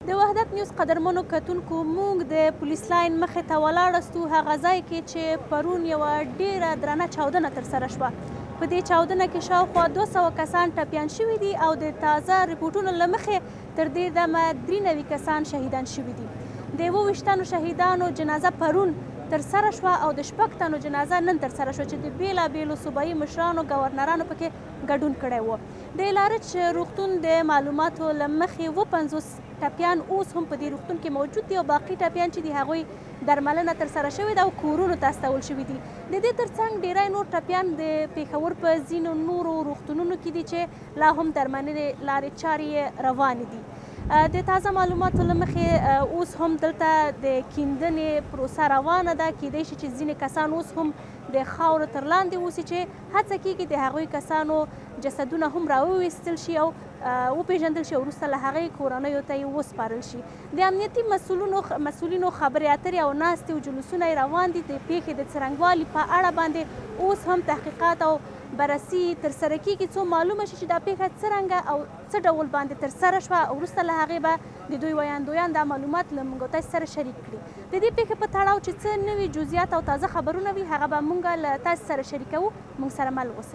د وحدت نیوز قدرمنو کتونکو موږ د پولیس لاین مخې ته ولاړستو هغه ځای کې چې پرون یوه ډیره درنه چاودنه ترسره شوه. په دې چاودنه کې شاوخوا 200 کسان ټپیان شوي دي او د تازه ریپورټونو له مخې تر دې دمه 93 کسان شهیدان شوي دي. د 27 شهیدانو جنازه پرون ترسره شوه او د 6 تنو جنازه نن ترسره شوه چې د بیلابیلو صوبایي مشرانو ګورنرانو پکې ګډون کړی و. د لارچ روغتون د معلوماتو له مخې 50 ټپیان اوس هم په دې روغتون کې موجود دي او باقي ټپیان چې دي هغوی درملنه ترسره شوې ده او کورونو ته استول شوي دي. د دې ترڅنګ ډیری نور ټپیان د پېښور په ځینو نورو روغتونونو کې دي چې لا هم درملنې لارې چارې روانې دي. د تازه معلوماتو له مخې اوس هم دلته د کیندنې پروسه روانه ده. کیدای شي چې ځینې کسان اوس هم د خاورو تر لاندې اوسي چې هڅه کیږي د هغوی کسانو جسدونه هم راوویستل شي او وپېژندل شي او وروسته له هغې کورنیو ته یې وسپارل شي. د امنیتي مسؤلینو خبرې اترې او ناستې او جلوسونه یې روان دي. د پیښې د څرنګوالي په اړه باندې اوس هم تحقیقات او بررسي ترسره کیږي څو معلومه شي چې دا پیښه څرنګه او څه ډول باندې ترسره شوه او وروسته له هغې به د دوی ویاندویان دا معلومات له موږ او تاسو سره شریک کړي. د دې پیښې په تړاو چې څه نوي جزئیات او تازه خبرونه وي هغه به موږ له تاسو سره شریکوو. موږ سره مل اوسئ.